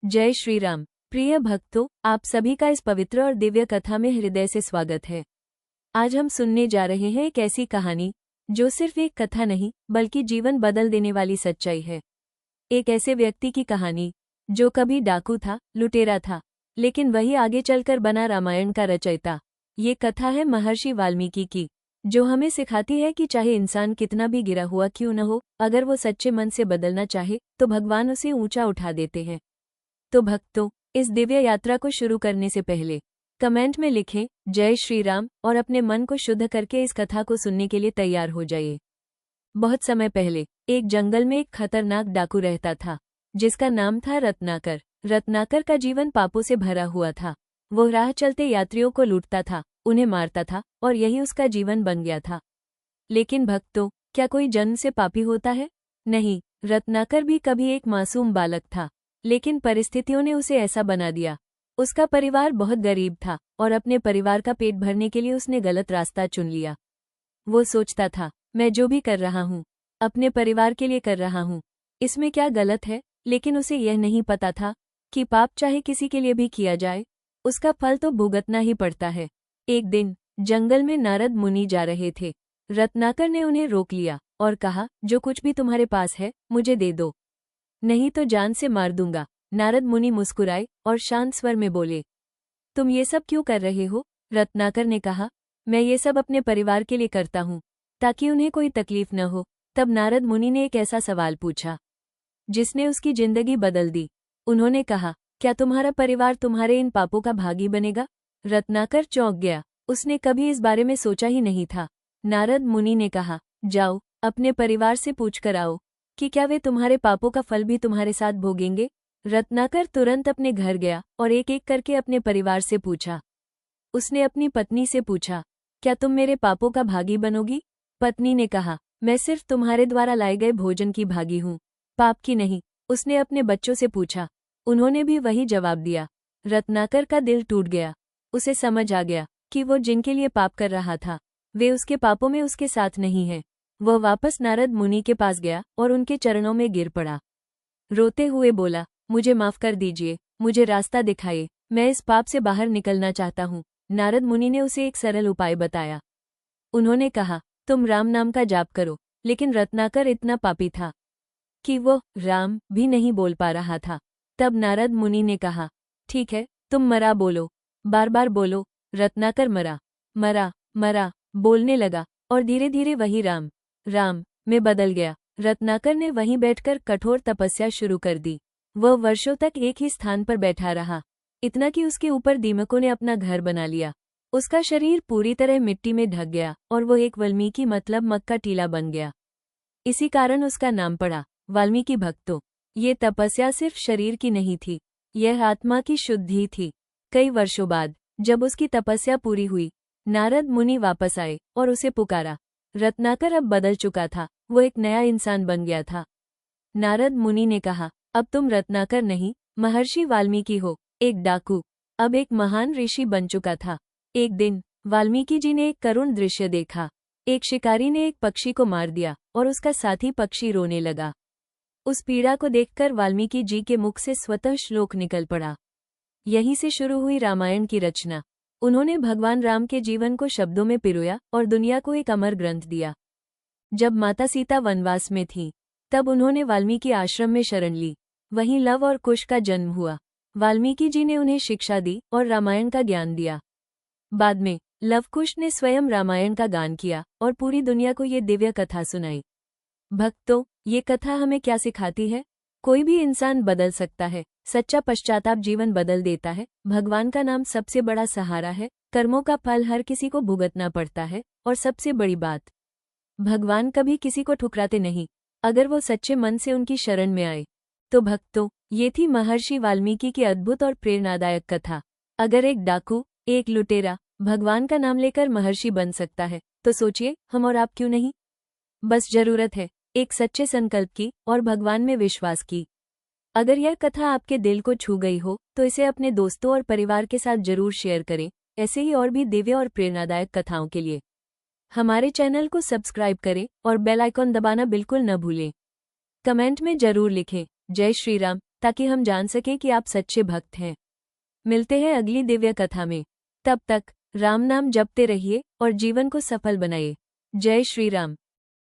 जय श्री राम। प्रिय भक्तों, आप सभी का इस पवित्र और दिव्य कथा में हृदय से स्वागत है। आज हम सुनने जा रहे हैं एक ऐसी कहानी जो सिर्फ एक कथा नहीं बल्कि जीवन बदल देने वाली सच्चाई है। एक ऐसे व्यक्ति की कहानी जो कभी डाकू था, लुटेरा था, लेकिन वही आगे चलकर बना रामायण का रचयिता। ये कथा है महर्षि वाल्मीकि की, जो हमें सिखाती है कि चाहे इंसान कितना भी गिरा हुआ क्यों न हो, अगर वो सच्चे मन से बदलना चाहे तो भगवान उसे ऊंचा उठा देते हैं। तो भक्तों, इस दिव्य यात्रा को शुरू करने से पहले कमेंट में लिखें जय श्री राम और अपने मन को शुद्ध करके इस कथा को सुनने के लिए तैयार हो जाइए। बहुत समय पहले एक जंगल में एक खतरनाक डाकू रहता था, जिसका नाम था रत्नाकर। रत्नाकर का जीवन पापों से भरा हुआ था। वो राह चलते यात्रियों को लूटता था, उन्हें मारता था और यही उसका जीवन बन गया था। लेकिन भक्तों, क्या कोई जन्म से पापी होता है? नहीं, रत्नाकर भी कभी एक मासूम बालक था, लेकिन परिस्थितियों ने उसे ऐसा बना दिया। उसका परिवार बहुत गरीब था और अपने परिवार का पेट भरने के लिए उसने गलत रास्ता चुन लिया। वो सोचता था, मैं जो भी कर रहा हूँ अपने परिवार के लिए कर रहा हूँ, इसमें क्या गलत है? लेकिन उसे यह नहीं पता था कि पाप चाहे किसी के लिए भी किया जाए, उसका फल तो भुगतना ही पड़ता है। एक दिन जंगल में नारद मुनि जा रहे थे। रत्नाकर ने उन्हें रोक लिया और कहा, जो कुछ भी तुम्हारे पास है मुझे दे दो, नहीं तो जान से मार दूंगा। नारद मुनि मुस्कुराए और शांत स्वर में बोले, तुम ये सब क्यों कर रहे हो? रत्नाकर ने कहा, मैं ये सब अपने परिवार के लिए करता हूँ, ताकि उन्हें कोई तकलीफ न हो। तब नारद मुनि ने एक ऐसा सवाल पूछा जिसने उसकी जिंदगी बदल दी। उन्होंने कहा, क्या तुम्हारा परिवार तुम्हारे इन पापों का भागी बनेगा? रत्नाकर चौंक गया, उसने कभी इस बारे में सोचा ही नहीं था। नारद मुनि ने कहा, जाओ अपने परिवार से पूछ कर आओ कि क्या वे तुम्हारे पापों का फल भी तुम्हारे साथ भोगेंगे। रत्नाकर तुरंत अपने घर गया और एक एक करके अपने परिवार से पूछा। उसने अपनी पत्नी से पूछा, क्या तुम मेरे पापों का भागी बनोगी? पत्नी ने कहा, मैं सिर्फ तुम्हारे द्वारा लाए गए भोजन की भागी हूँ, पाप की नहीं। उसने अपने बच्चों से पूछा, उन्होंने भी वही जवाब दिया। रत्नाकर का दिल टूट गया। उसे समझ आ गया कि वो जिनके लिए पाप कर रहा था वे उसके पापों में उसके साथ नहीं हैं। वह वापस नारद मुनि के पास गया और उनके चरणों में गिर पड़ा। रोते हुए बोला, मुझे माफ कर दीजिए, मुझे रास्ता दिखाइए, मैं इस पाप से बाहर निकलना चाहता हूँ। नारद मुनि ने उसे एक सरल उपाय बताया। उन्होंने कहा, तुम राम नाम का जाप करो। लेकिन रत्नाकर इतना पापी था कि वो राम भी नहीं बोल पा रहा था। तब नारद मुनि ने कहा, ठीक है, तुम मरा बोलो, बार बार बोलो। रत्नाकर मरा मरा मरा बोलने लगा और धीरे धीरे वही राम राम में बदल गया। रत्नाकर ने वहीं बैठकर कठोर तपस्या शुरू कर दी। वह वर्षों तक एक ही स्थान पर बैठा रहा, इतना कि उसके ऊपर दीमकों ने अपना घर बना लिया। उसका शरीर पूरी तरह मिट्टी में ढक गया और वो एक वाल्मीकि मतलब मग का टीला बन गया। इसी कारण उसका नाम पड़ा वाल्मीकि। भक्तों, ये तपस्या सिर्फ शरीर की नहीं थी, यह आत्मा की शुद्धि थी। कई वर्षों बाद जब उसकी तपस्या पूरी हुई, नारद मुनि वापस आए और उसे पुकारा। रत्नाकर अब बदल चुका था, वो एक नया इंसान बन गया था। नारद मुनि ने कहा, अब तुम रत्नाकर नहीं, महर्षि वाल्मीकि हो, एक डाकू। अब एक महान ऋषि बन चुका था। एक दिन वाल्मीकि जी ने एक करुण दृश्य देखा। एक शिकारी ने एक पक्षी को मार दिया और उसका साथी पक्षी रोने लगा। उस पीड़ा को देखकर वाल्मीकि जी के मुख से स्वतः श्लोक निकल पड़ा। यहीं से शुरू हुई रामायण की रचना। उन्होंने भगवान राम के जीवन को शब्दों में पिरोया और दुनिया को एक अमर ग्रंथ दिया। जब माता सीता वनवास में थीं, तब उन्होंने वाल्मीकि आश्रम में शरण ली। वहीं लव और कुश का जन्म हुआ। वाल्मीकि जी ने उन्हें शिक्षा दी और रामायण का ज्ञान दिया। बाद में लव कुश ने स्वयं रामायण का गान किया और पूरी दुनिया को ये दिव्य कथा सुनाई। भक्तों, ये कथा हमें क्या सिखाती है? कोई भी इंसान बदल सकता है। सच्चा पश्चाताप जीवन बदल देता है। भगवान का नाम सबसे बड़ा सहारा है। कर्मों का फल हर किसी को भुगतना पड़ता है। और सबसे बड़ी बात, भगवान कभी किसी को ठुकराते नहीं, अगर वो सच्चे मन से उनकी शरण में आए। तो भक्तों, ये थी महर्षि वाल्मीकि की अद्भुत और प्रेरणादायक कथा। अगर एक डाकू, एक लुटेरा भगवान का नाम लेकर महर्षि बन सकता है, तो सोचिए हम और आप क्यों नहीं। बस जरूरत है एक सच्चे संकल्प की और भगवान में विश्वास की। अगर यह कथा आपके दिल को छू गई हो तो इसे अपने दोस्तों और परिवार के साथ जरूर शेयर करें। ऐसे ही और भी दिव्य और प्रेरणादायक कथाओं के लिए हमारे चैनल को सब्सक्राइब करें और बेल आइकॉन दबाना बिल्कुल न भूलें। कमेंट में जरूर लिखें जय श्री राम, ताकि हम जान सकें कि आप सच्चे भक्त हैं। मिलते हैं अगली दिव्य कथा में। तब तक राम नाम जपते रहिए और जीवन को सफल बनाइए। जय श्री राम।